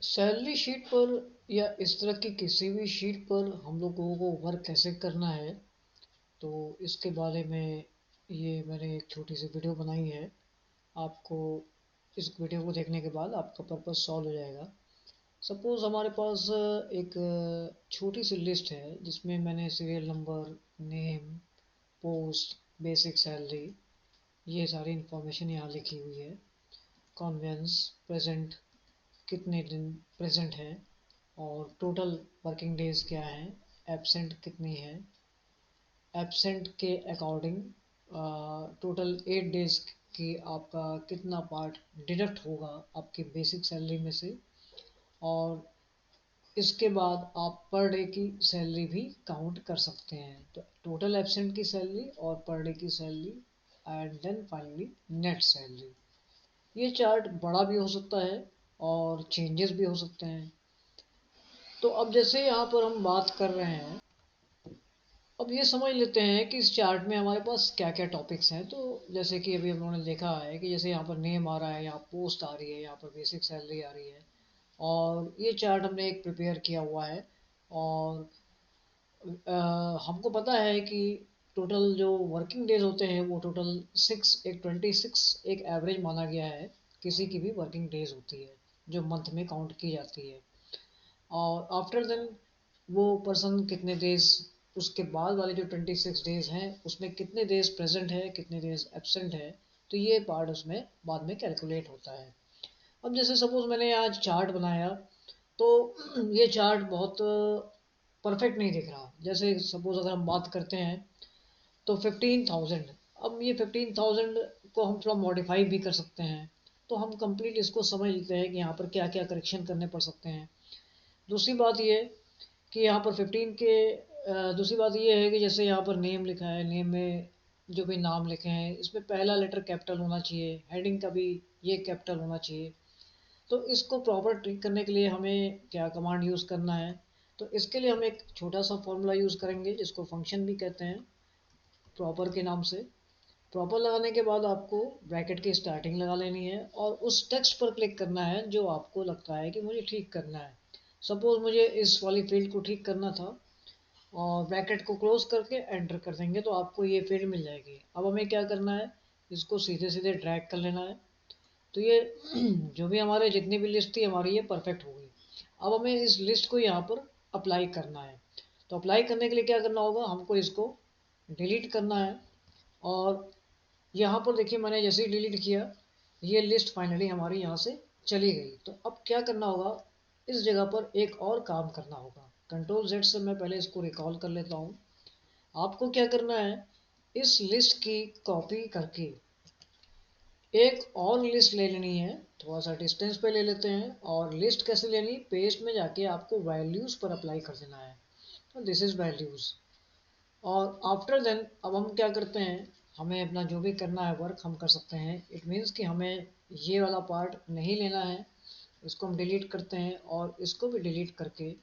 Salary sheet पर या इस तरह की किसी भी शीट पर हम लोगों को वर्क कैसे करना है, तो इसके बारे में ये मैंने एक छोटी सी वीडियो बनाई है। आपको इस वीडियो को देखने के बाद आपका पर्पस सॉल्व हो जाएगा। सपोज़ हमारे पास एक छोटी सी लिस्ट है जिसमें मैंने serial number, name, post, basic salary, ये सारी इन्फॉर्मेशन यहाँ लिखी हुई है। कॉन्वेंस, प्रेजेंट, कितने दिन प्रेजेंट है और टोटल वर्किंग डेज क्या है, एब्सेंट कितनी है, एब्सेंट के अकॉर्डिंग टोटल 8 डेज की आपका कितना पार्ट डिडक्ट होगा आपकी बेसिक सैलरी में से। और इसके बाद आप पर डे की सैलरी भी काउंट कर सकते हैं, तो टोटल एब्सेंट की सैलरी और पर डे की salary and then finally net salary. ये चार्ट बड़ा भी हो सकता है और चेंजेस भी हो सकते हैं। तो अब जैसे यहाँ पर हम बात कर रहे हैं, अब ये समझ लेते हैं कि इस चार्ट में हमारे पास क्या क्या टॉपिक्स हैं। तो जैसे कि अभी हम लोगों ने देखा है कि जैसे यहाँ पर नेम आ रहा है, यहाँ पोस्ट आ रही है, यहाँ पर बेसिक सैलरी आ रही है। और ये चार्ट हमने एक प्रिपेयर किया हुआ है। और हमको पता है कि टोटल जो वर्किंग डेज होते हैं वो टोटल 26 एक एवरेज माना गया है। किसी की भी वर्किंग डेज होती है जो मंथ में काउंट की जाती है। और आफ्टर देन वो पर्सन कितने डेज, उसके बाद वाले जो 26 डेज हैं उसमें कितने डेज प्रेजेंट है, कितने डेज एब्सेंट है, तो ये पार्ट उसमें बाद में कैलकुलेट होता है। अब जैसे सपोज मैंने आज चार्ट बनाया, तो ये चार्ट बहुत परफेक्ट नहीं दिख रहा। जैसे सपोज अगर हम बात करते हैं तो 15,000, अब ये 15,000 को हम थोड़ा मॉडिफाई भी कर सकते हैं। तो हम कंप्लीट इसको समझ लेते हैं कि यहाँ पर क्या क्या करेक्शन करने पड़ सकते हैं। दूसरी बात ये कि यहाँ पर 15 के दूसरी बात ये है कि जैसे यहाँ पर नेम लिखा है, नेम में जो भी नाम लिखे हैं इसमें पहला लेटर कैपिटल होना चाहिए, हेडिंग का भी ये कैपिटल होना चाहिए। तो इसको प्रॉपर ट्रिक करने के लिए हमें क्या कमांड यूज़ करना है, तो इसके लिए हम एक छोटा सा फॉर्मूला यूज़ करेंगे जिसको फंक्शन भी कहते हैं, प्रॉपर के नाम से। प्रॉपर लगाने के बाद आपको ब्रैकेट की स्टार्टिंग लगा लेनी है और उस टेक्स्ट पर क्लिक करना है जो आपको लगता है कि मुझे ठीक करना है। सपोज मुझे इस वाली फील्ड को ठीक करना था, और ब्रैकेट को क्लोज करके एंटर कर देंगे तो आपको ये फील्ड मिल जाएगी। अब हमें क्या करना है, इसको सीधे सीधे ड्रैग कर लेना है। तो ये जो भी हमारे जितनी भी लिस्ट थी हमारी ये परफेक्ट हो गई। अब हमें इस लिस्ट को यहाँ पर अप्लाई करना है। तो अप्लाई करने के लिए क्या करना होगा, हमको इसको डिलीट करना है। और यहाँ पर देखिए मैंने जैसे ही डिलीट किया, ये लिस्ट फाइनली हमारी यहाँ से चली गई। तो अब क्या करना होगा, इस जगह पर एक और काम करना होगा। कंट्रोल जेड से मैं पहले इसको रिकॉल कर लेता हूँ। आपको क्या करना है, इस लिस्ट की कॉपी करके एक और लिस्ट ले लेनी है, थोड़ा सा डिस्टेंस पे ले लेते हैं। और लिस्ट कैसे लेनी, पेस्ट में जाके आपको वैल्यूज़ पर अप्लाई कर देना है। तो दिस इज़ वैल्यूज़। और आफ्टर देन अब हम क्या करते हैं, हमें अपना जो भी करना है वर्क हम कर सकते हैं। इट मीन्स कि हमें ये वाला पार्ट नहीं लेना है, इसको हम डिलीट करते हैं। और इसको भी डिलीट करके,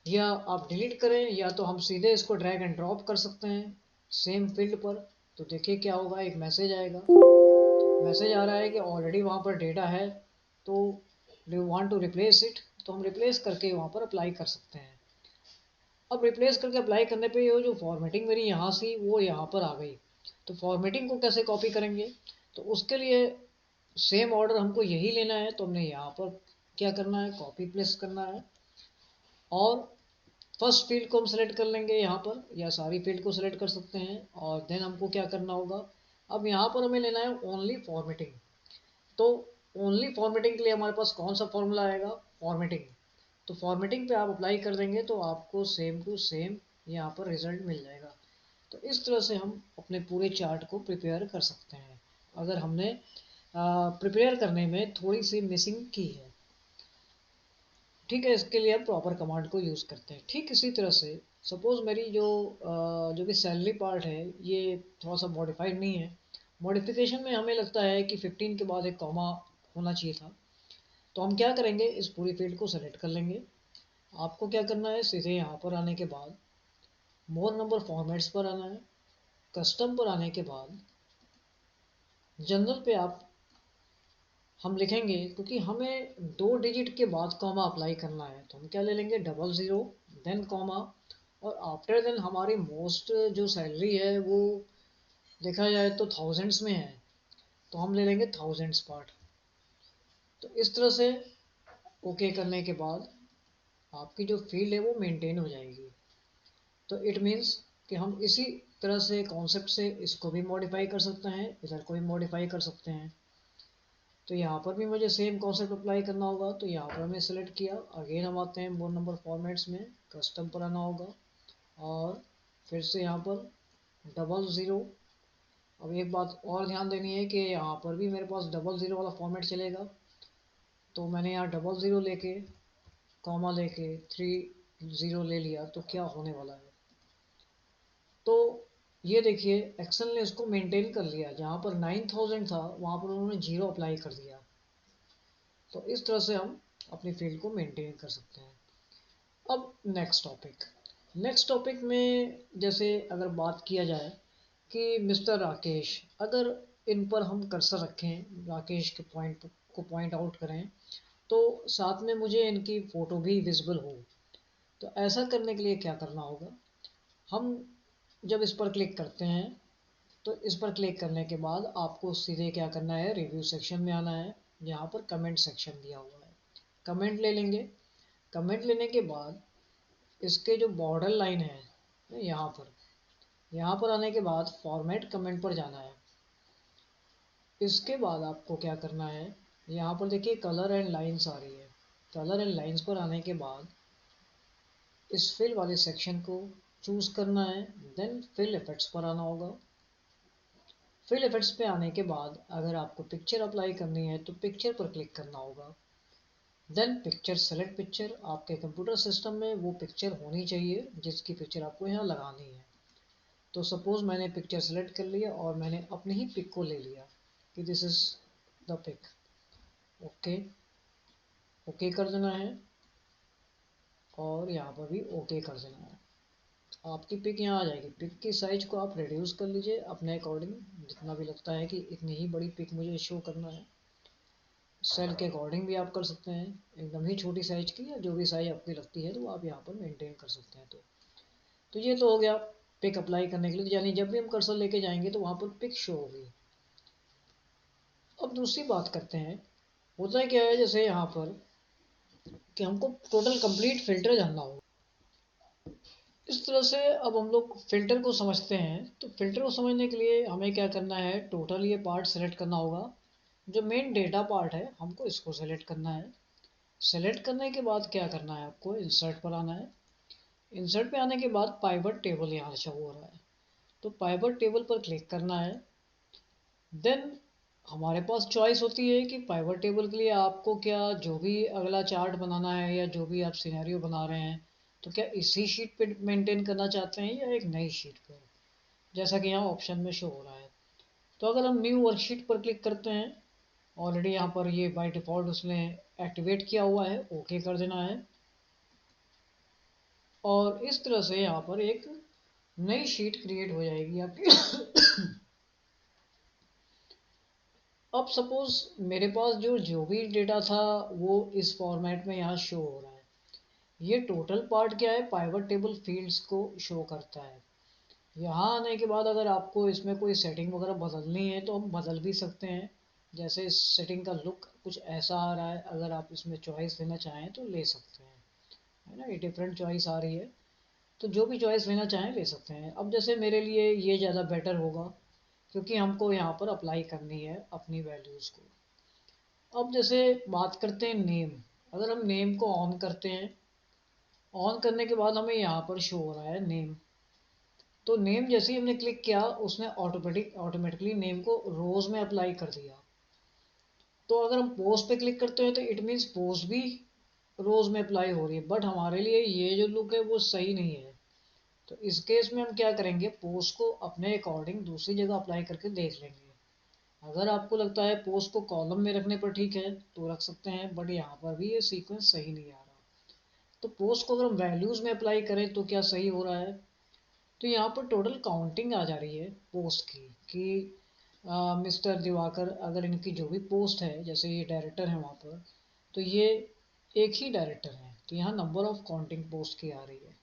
या आप डिलीट करें या तो हम सीधे इसको ड्रैग एंड ड्रॉप कर सकते हैं सेम फील्ड पर। तो देखिए क्या होगा, एक मैसेज आएगा। मैसेज आ रहा है कि ऑलरेडी वहाँ पर डेटा है, तो do you want to replace it, तो हम रिप्लेस करके वहाँ पर अप्लाई कर सकते हैं। अब रिप्लेस करके अप्लाई करने पे ये जो फॉर्मेटिंग मेरी यहाँ से वो यहाँ पर आ गई। तो फॉर्मेटिंग को कैसे कॉपी करेंगे, तो उसके लिए सेम ऑर्डर हमको यही लेना है। तो हमने यहाँ पर क्या करना है, कॉपी प्लेस करना है। और फर्स्ट फील्ड को हम सेलेक्ट कर लेंगे यहाँ पर, या सारी फील्ड को सेलेक्ट कर सकते हैं। और देन हमको क्या करना होगा, अब यहाँ पर हमें लेना है ओनली फॉर्मेटिंग। तो ओनली फॉर्मेटिंग के लिए हमारे पास कौन सा फॉर्मूला आएगा, फॉर्मेटिंग। तो फॉर्मेटिंग पे आप अप्लाई कर देंगे तो आपको सेम टू सेम यहाँ पर रिजल्ट मिल जाएगा। तो इस तरह से हम अपने पूरे चार्ट को प्रिपेयर कर सकते हैं अगर हमने प्रिपेयर करने में थोड़ी सी मिसिंग की है। ठीक है, इसके लिए हम प्रॉपर कमांड को यूज़ करते हैं। ठीक इसी तरह से सपोज़ मेरी जो भी सैलरी पार्ट है ये थोड़ा सा मॉडिफाइड नहीं है। मॉडिफिकेशन में हमें लगता है कि 15 के बाद एक कॉमा होना चाहिए था। तो हम क्या करेंगे, इस पूरी फील्ड को सेलेक्ट कर लेंगे। आपको क्या करना है, सीधे यहाँ पर आने के बाद मोर नंबर फॉर्मेट्स पर आना है। कस्टम पर आने के बाद जनरल पे आप हम लिखेंगे, क्योंकि हमें 2 डिजिट के बाद कॉमा अप्लाई करना है, तो हम क्या ले लेंगे, 00 देन कॉमा, और आफ्टर देन हमारी मोस्ट जो सैलरी है वो देखा जाए तो थाउजेंड्स में है, तो हम ले लेंगे थाउजेंड्स पार्ट। तो इस तरह से ओके करने के बाद आपकी जो फील्ड है वो मेंटेन हो जाएगी। तो इट मीन्स कि हम इसी तरह से कॉन्सेप्ट से इसको भी मॉडिफाई कर सकते हैं, इधर को भी मॉडिफाई कर सकते हैं। तो यहाँ पर भी मुझे सेम कॉन्सेप्ट अप्लाई करना होगा, तो यहाँ पर हमने सेलेक्ट किया, अगेन हम आते हैं बोर्ड नंबर फॉर्मेट्स में, कस्टम पर आना होगा, और फिर से यहाँ पर 00। अब एक बात और ध्यान देनी है कि यहाँ पर भी मेरे पास 00 वाला फॉर्मेट चलेगा, तो मैंने यहाँ 00 लेके कॉमा लेके 30 ले लिया, तो क्या होने वाला है, तो ये देखिए एक्सेल ने इसको मेंटेन कर लिया, जहाँ पर 9000 था वहाँ पर उन्होंने 0 अप्लाई कर दिया। तो इस तरह से हम अपनी फील्ड को मेंटेन कर सकते हैं। अब नेक्स्ट टॉपिक में जैसे अगर बात किया जाए कि मिस्टर राकेश, अगर इन पर हम कर्सर रखें, राकेश के पॉइंट को पॉइंट आउट करें, तो साथ में मुझे इनकी फ़ोटो भी विजिबल हो, तो ऐसा करने के लिए क्या करना होगा, हम जब इस पर क्लिक करते हैं, तो इस पर क्लिक करने के बाद आपको सीधे क्या करना है, रिव्यू सेक्शन में आना है, यहाँ पर कमेंट सेक्शन दिया हुआ है, कमेंट ले लेंगे। कमेंट लेने के बाद इसके जो बॉर्डर लाइन है यहाँ पर आने के बाद फॉर्मेट कमेंट पर जाना है। इसके बाद आपको क्या करना है, यहाँ पर देखिए कलर एंड लाइंस आ रही है, कलर एंड लाइंस पर आने के बाद इस फिल वाले सेक्शन को चूज़ करना है, देन फिल इफेक्ट्स पर आना होगा। फिल इफेक्ट्स पे आने के बाद अगर आपको पिक्चर अप्लाई करनी है तो पिक्चर पर क्लिक करना होगा, देन पिक्चर सेलेक्ट पिक्चर, आपके कंप्यूटर सिस्टम में वो पिक्चर होनी चाहिए जिसकी पिक्चर आपको यहाँ लगानी है। तो सपोज़ मैंने पिक्चर सेलेक्ट कर लिया और मैंने अपनी ही पिक को ले लिया कि this is the pic, okay, okay कर देना है, और यहाँ पर भी ओके कर देना है। आपकी पिक यहाँ आ जाएगी। पिक की साइज को आप रिड्यूस कर लीजिए अपने अकॉर्डिंग, जितना भी लगता है कि इतनी ही बड़ी पिक मुझे शो करना है। सेल के अकॉर्डिंग भी आप कर सकते हैं, एकदम ही छोटी साइज की, या जो भी साइज आपकी लगती है तो आप यहाँ पर मेंटेन कर सकते हैं। तो ये तो हो गया पिक अप्लाई करने के लिए, यानी जब भी हम कर्सर लेके जाएंगे तो वहाँ पर पिक शो होगी। अब दूसरी बात करते हैं, होता है क्या है जैसे यहाँ पर कि हमको टोटल कंप्लीट फिल्टर जानना होगा। इस तरह से अब हम लोग फ़िल्टर को समझते हैं, तो फ़िल्टर को समझने के लिए हमें क्या करना है, टोटल ये पार्ट सेलेक्ट करना होगा। जो मेन डेटा पार्ट है हमको इसको सेलेक्ट करना है। सेलेक्ट करने के बाद क्या करना है, आपको इंसर्ट पर आना है। इंसर्ट पे आने के बाद पाइवट टेबल यहाँ शो हो रहा है, तो पाइवट टेबल पर क्लिक करना है। देन हमारे पास चॉइस होती है कि पाइवट टेबल के लिए आपको क्या जो भी अगला चार्ट बनाना है या जो भी आप सिनेरियो बना रहे हैं, तो क्या इसी शीट पे मेंटेन करना चाहते हैं या एक नई शीट पर, जैसा कि यहाँ ऑप्शन में शो हो रहा है। तो अगर हम न्यू वर्कशीट पर क्लिक करते हैं, ऑलरेडी यहाँ पर ये बाय डिफ़ॉल्ट उसने एक्टिवेट किया हुआ है, ओके कर देना है, और इस तरह से यहाँ पर एक नई शीट क्रिएट हो जाएगी आपकी। अब सपोज मेरे पास जो भी डेटा था वो इस फॉर्मेट में यहाँ शो हो रहा है। ये टोटल पार्ट क्या है, पाइवट टेबल फील्ड्स को शो करता है। यहाँ आने के बाद अगर आपको इसमें कोई सेटिंग वगैरह बदलनी है तो हम बदल भी सकते हैं। जैसे इस सेटिंग का लुक कुछ ऐसा आ रहा है, अगर आप इसमें चॉइस लेना चाहें तो ले सकते हैं, है ना, ये डिफरेंट चॉइस आ रही है, तो जो भी चॉइस लेना चाहें ले सकते हैं। अब जैसे मेरे लिए ये ज़्यादा बेटर होगा, क्योंकि हमको यहाँ पर अप्लाई करनी है अपनी वैल्यूज़ को। अब जैसे बात करते हैं नेम, अगर हम नेम को ऑन करते हैं, ऑन करने के बाद हमें यहाँ पर शो हो रहा है नेम, तो नेम जैसे ही हमने क्लिक किया उसने ऑटोमेटिकली नेम को रोज में अप्लाई कर दिया। तो अगर हम पोस्ट पे क्लिक करते हैं तो इट मीन्स पोस्ट भी रोज में अप्लाई हो रही है, बट हमारे लिए ये जो लुक है वो सही नहीं है। तो इस केस में हम क्या करेंगे, पोस्ट को अपने अकॉर्डिंग दूसरी जगह अप्लाई करके देख लेंगे। अगर आपको लगता है पोस्ट को कॉलम में रखने पर ठीक है तो रख सकते हैं, बट यहाँ पर भी ये सीक्वेंस सही नहीं आ रहा। तो पोस्ट को अगर हम वैल्यूज़ में अप्लाई करें तो क्या सही हो रहा है, तो यहाँ पर टोटल काउंटिंग आ जा रही है पोस्ट की, कि मिस्टर दिवाकर, अगर इनकी जो भी पोस्ट है, जैसे ये डायरेक्टर है वहाँ पर, तो ये एक ही डायरेक्टर है, तो यहाँ नंबर ऑफ काउंटिंग पोस्ट की आ रही है।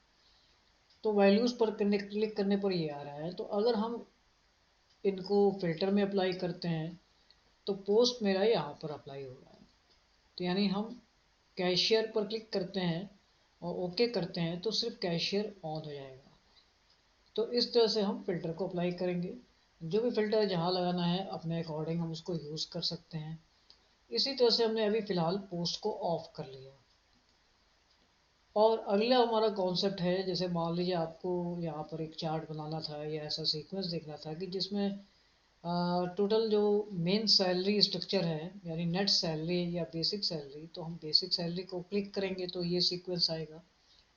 तो वैल्यूज़ पर क्लिक करने पर ये आ रहा है। तो अगर हम इनको फिल्टर में अप्लाई करते हैं तो पोस्ट मेरा यहाँ पर अप्लाई हो रहा है। तो यानी हम कैशियर पर क्लिक करते हैं और ओके करते हैं तो सिर्फ कैशियर ऑन हो जाएगा। तो इस तरह से हम फिल्टर को अप्लाई करेंगे। जो भी फिल्टर जहाँ लगाना है अपने अकॉर्डिंग हम उसको यूज़ कर सकते हैं। इसी तरह से हमने अभी फ़िलहाल पोस्ट को ऑफ कर लिया। और अगला हमारा कॉन्सेप्ट है, जैसे मान लीजिए आपको यहाँ पर एक चार्ट बनाना था या ऐसा सीक्वेंस देखना था कि जिसमें टोटल जो मेन सैलरी स्ट्रक्चर है, यानी नेट सैलरी या बेसिक सैलरी, तो हम बेसिक सैलरी को क्लिक करेंगे तो ये सीक्वेंस आएगा।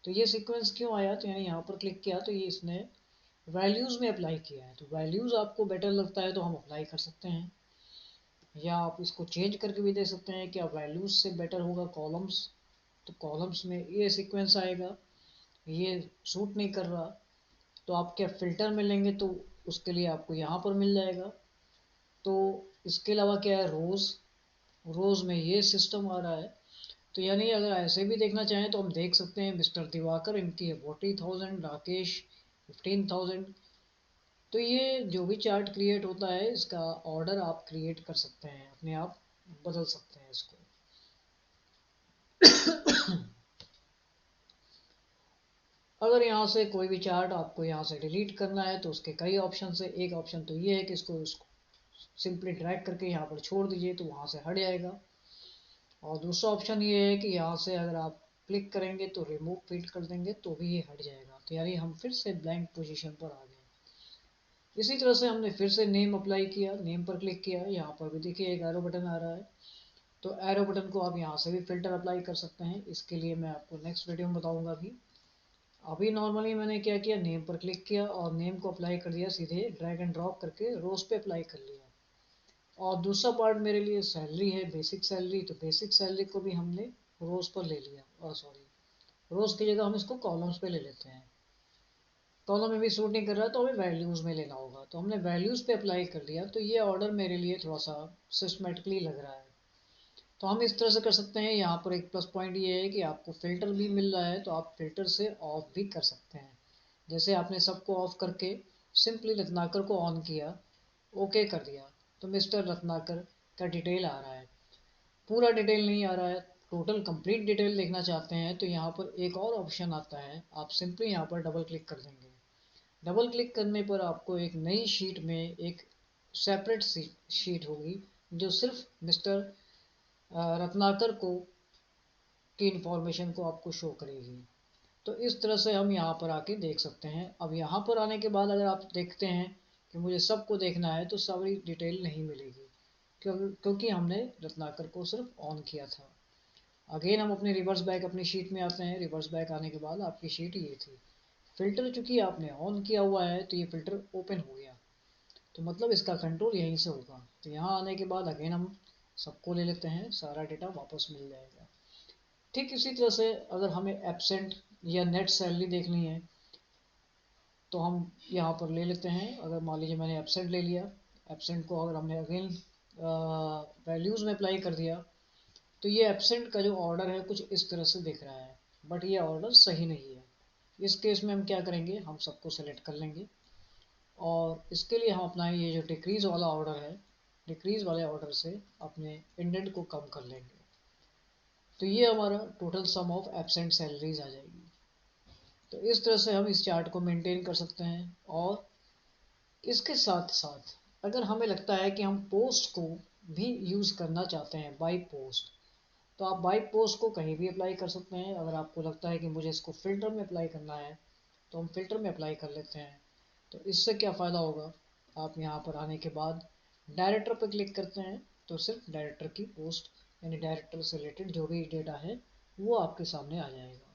तो ये सीक्वेंस क्यों आया, तो यानी यहाँ पर क्लिक किया तो ये इसने वैल्यूज़ में अप्लाई किया है। तो वैल्यूज़ आपको बेटर लगता है तो हम अप्लाई कर सकते हैं, या आप इसको चेंज करके भी दे सकते हैं कि आप वैल्यूज़ से बेटर होगा कॉलम्स, तो कॉलम्स में ये सीक्वेंस आएगा। ये सूट नहीं कर रहा तो आप क्या फ़िल्टर में लेंगे तो उसके लिए आपको यहाँ पर मिल जाएगा। तो इसके अलावा क्या है, रोज़, रोज़ में ये सिस्टम आ रहा है। तो यानी अगर ऐसे भी देखना चाहें तो हम देख सकते हैं मिस्टर दिवाकर इनकी है 40,000, राकेश 15,000। तो ये जो भी चार्ट क्रिएट होता है इसका ऑर्डर आप क्रिएट कर सकते हैं, अपने आप बदल सकते हैं इसको। अगर यहाँ से कोई भी चार्ट आपको यहाँ से डिलीट करना है तो उसके कई ऑप्शन है। एक ऑप्शन तो ये है कि इसको सिंपली ड्रैग करके यहाँ पर छोड़ दीजिए तो वहाँ से हट जाएगा। और दूसरा ऑप्शन ये है कि यहाँ से अगर आप क्लिक करेंगे तो रिमूव फीड कर देंगे तो भी ये हट जाएगा। तो यानी हम फिर से ब्लैंक पोजीशन पर आ गए। इसी तरह से हमने फिर से नेम अप्लाई किया, नेम पर क्लिक किया, यहाँ पर भी देखिए एक एरो बटन आ रहा है। तो एरो बटन को आप यहाँ से भी फिल्टर अप्लाई कर सकते हैं। इसके लिए मैं आपको नेक्स्ट वीडियो में बताऊँगा। अभी नॉर्मली मैंने क्या किया, नेम पर क्लिक किया और नेम को अप्लाई कर दिया, सीधे ड्रैग एंड ड्रॉप करके रोज पे अप्लाई कर लिया। और दूसरा पार्ट मेरे लिए सैलरी है, बेसिक सैलरी, तो बेसिक सैलरी को भी हमने रोज पर ले लिया, और सॉरी, रोज की जगह हम इसको कॉलम्स पे ले लेते हैं। कॉलम में भी सूट नहीं कर रहा तो हमें वैल्यूज़ में लेना होगा, तो हमने वैल्यूज़ पे अप्लाई कर लिया। तो ये ऑर्डर मेरे लिए थोड़ा सा सिस्टमेटिकली लग रहा है। तो हम इस तरह से कर सकते हैं। यहाँ पर एक प्लस पॉइंट ये है कि आपको फ़िल्टर भी मिल रहा है, तो आप फ़िल्टर से ऑफ भी कर सकते हैं। जैसे आपने सबको ऑफ करके सिंपली रत्नाकर को ऑन किया, ओके कर दिया, तो मिस्टर रत्नाकर का डिटेल आ रहा है। पूरा डिटेल नहीं आ रहा है, टोटल कंप्लीट डिटेल देखना चाहते हैं तो यहाँ पर एक और ऑप्शन आता है, आप सिंपली यहाँ पर डबल क्लिक कर देंगे। डबल क्लिक करने पर आपको एक नई शीट में एक सेपरेट शीट होगी जो सिर्फ मिस्टर रत्नाकर को की इंफॉर्मेशन को आपको शो करेगी। तो इस तरह से हम यहाँ पर आके देख सकते हैं। अब यहाँ पर आने के बाद अगर आप देखते हैं कि मुझे सबको देखना है तो सारी डिटेल नहीं मिलेगी, क्योंकि हमने रत्नाकर को सिर्फ ऑन किया था। अगेन हम अपने रिवर्स बैक अपनी शीट में आते हैं। रिवर्स बैक आने के बाद आपकी शीट ये थी। फिल्टर चूंकि आपने ऑन किया हुआ है तो ये फिल्टर ओपन हो गया, तो मतलब इसका कंट्रोल यहीं से होगा। तो यहाँ आने के बाद अगेन हम सबको ले लेते हैं, सारा डेटा वापस मिल जाएगा। ठीक इसी तरह से अगर हमें एब्सेंट या नेट सैलरी देखनी है तो हम यहाँ पर ले लेते हैं। अगर मान लीजिए मैंने एब्सेंट ले लिया, एब्सेंट को अगर हमने अगेन वैल्यूज़ में अप्लाई कर दिया तो ये एब्सेंट का जो ऑर्डर है कुछ इस तरह से दिख रहा है, बट ये ऑर्डर सही नहीं है। इस केस में हम क्या करेंगे, हम सबको सेलेक्ट कर लेंगे और इसके लिए हम अपना ये जो डिक्रीज़ वाला ऑर्डर है, डिक्रीज़ वाले ऑर्डर से अपने इंडेंट को कम कर लेंगे। तो ये हमारा total sum of absent salaries आ जाएगी। तो इस तरह से हम इस चार्ट को मेंटेन कर सकते हैं। और इसके साथ साथ अगर हमें लगता है कि हम पोस्ट को भी यूज़ करना चाहते हैं बाई पोस्ट, तो आप बाई पोस्ट को कहीं भी अप्लाई कर सकते हैं। अगर आपको लगता है कि मुझे इसको फ़िल्टर में अप्लाई करना है तो हम फ़िल्टर में अप्लाई कर लेते हैं। तो इससे क्या फ़ायदा होगा, आप यहाँ पर आने के बाद डायरेक्टर पर क्लिक करते हैं तो सिर्फ डायरेक्टर की पोस्ट यानी डायरेक्टर से रिलेटेड जो भी डेटा है वो आपके सामने आ जाएगा।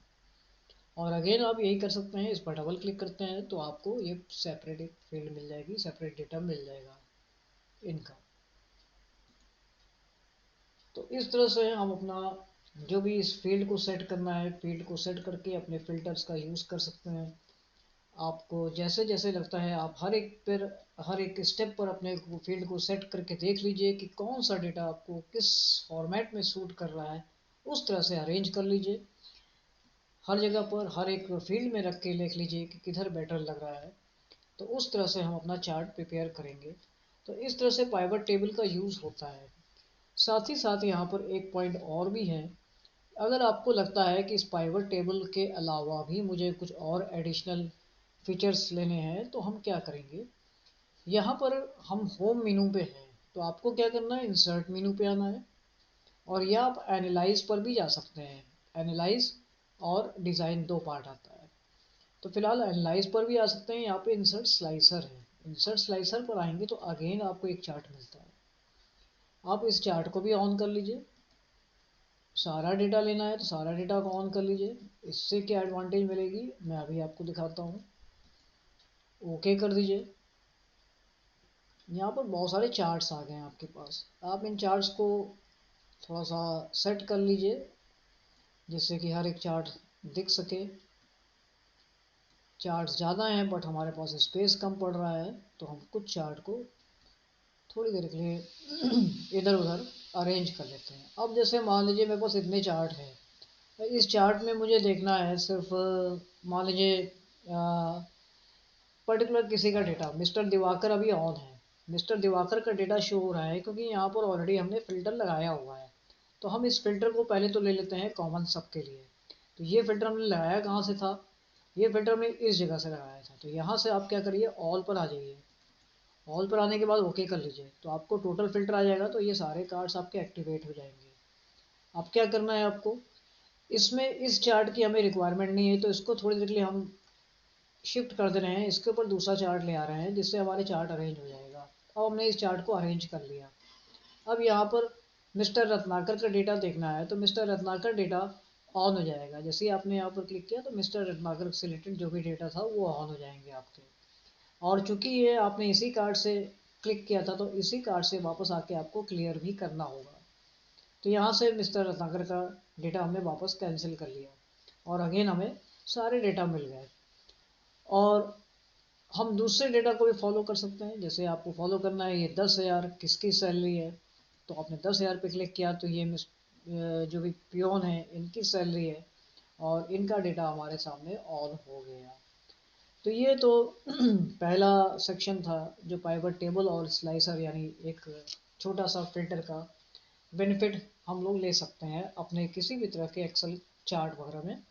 और अगेन आप यही कर सकते हैं, इस पर डबल क्लिक करते हैं तो आपको ये सेपरेट एक फील्ड मिल जाएगी, सेपरेट डेटा मिल जाएगा इनका। तो इस तरह से हम अपना जो भी इस फील्ड को सेट करना है, फील्ड को सेट करके अपने फिल्टर्स का यूज़ कर सकते हैं। आपको जैसे जैसे लगता है आप हर एक स्टेप पर अपने फील्ड को सेट करके देख लीजिए कि कौन सा डेटा आपको किस फॉर्मेट में सूट कर रहा है, उस तरह से अरेंज कर लीजिए। हर जगह पर हर एक फील्ड में रख के देख लीजिए कि किधर बेटर लग रहा है, तो उस तरह से हम अपना चार्ट प्रिपेयर करेंगे। तो इस तरह से पाइवट टेबल का यूज़ होता है। साथ ही साथ यहाँ पर एक पॉइंट और भी है। अगर आपको लगता है कि इस पाइवट टेबल के अलावा भी मुझे कुछ और एडिशनल फीचर्स लेने हैं, तो हम क्या करेंगे, यहाँ पर हम होम मेनू पे हैं, तो आपको क्या करना है, इंसर्ट मेनू पे आना है, और या आप एनालाइज पर भी जा सकते हैं। एनालाइज और डिज़ाइन दो पार्ट आता है। तो फिलहाल एनालाइज पर भी आ सकते हैं, यहाँ पे इंसर्ट स्लाइसर है। इंसर्ट स्लाइसर पर आएंगे तो अगेन आपको एक चार्ट मिलता है। आप इस चार्ट को भी ऑन कर लीजिए। सारा डेटा लेना है तो सारा डेटा को ऑन कर लीजिए। इससे क्या एडवांटेज मिलेगी मैं अभी आपको दिखाता हूँ। ओके कर दीजिए। यहाँ पर बहुत सारे चार्ट्स आ गए हैं आपके पास। आप इन चार्ट्स को थोड़ा सा सेट कर लीजिए जिससे कि हर एक चार्ट दिख सके। चार्ट्स ज़्यादा हैं बट हमारे पास स्पेस कम पड़ रहा है, तो हम कुछ चार्ट को थोड़ी देर के लिए इधर उधर अरेंज कर लेते हैं। अब जैसे मान लीजिए मेरे पास इतने चार्ट हैं, इस चार्ट में मुझे देखना है सिर्फ मान लीजिए पर्टिकुलर किसी का डेटा, मिस्टर दिवाकर अभी ऑन है। मिस्टर दिवाकर का डेटा शो हो रहा है क्योंकि यहाँ पर ऑलरेडी हमने फ़िल्टर लगाया हुआ है। तो हम इस फ़िल्टर को पहले तो ले लेते हैं कॉमन सब के लिए। तो ये फ़िल्टर हमने लगाया कहाँ से था, ये फ़िल्टर हमने इस जगह से लगाया था। तो यहाँ से आप क्या करिए, ऑल पर आ जाइए। ऑल पर आने के बाद ओके कर लीजिए, तो आपको टोटल फ़िल्टर आ जाएगा। तो ये सारे कार्ड्स आपके एक्टिवेट हो जाएंगे। अब क्या करना है आपको, इसमें इस चार्ट की हमें रिक्वायरमेंट नहीं है, तो इसको थोड़ी देर के लिए हम शिफ्ट कर दे रहे हैं, इसके ऊपर दूसरा चार्ट ले आ रहे हैं जिससे हमारे चार्ट अरेंज हो जाएगा। अब हमने इस चार्ट को अरेंज कर लिया। अब यहाँ पर मिस्टर रत्नाकर का डेटा देखना है, तो मिस्टर रत्नाकर डेटा ऑन हो जाएगा। जैसे ही आपने यहाँ पर क्लिक किया तो मिस्टर रत्नाकर से रिलेटेड जो भी डेटा था वो ऑन हो जाएंगे आपके। और चूंकि ये आपने इसी कार्ड से क्लिक किया था, तो इसी कार्ड से वापस आके आपको क्लियर भी करना होगा। तो यहाँ से मिस्टर रत्नाकर का डेटा हमने वापस कैंसिल कर लिया और अगेन हमें सारे डेटा मिल गए। और हम दूसरे डेटा को भी फॉलो कर सकते हैं। जैसे आपको फॉलो करना है, ये 10,000 किसकी सैलरी है, तो आपने 10,000 पे क्लिक किया तो ये जो भी पियोन है इनकी सैलरी है और इनका डेटा हमारे सामने ऑन हो गया। तो ये तो पहला सेक्शन था जो पाइवट टेबल और स्लाइसर यानी एक छोटा सा फिल्टर का बेनिफिट हम लोग ले सकते हैं अपने किसी भी तरह के एक्सेल चार्ट वगैरह में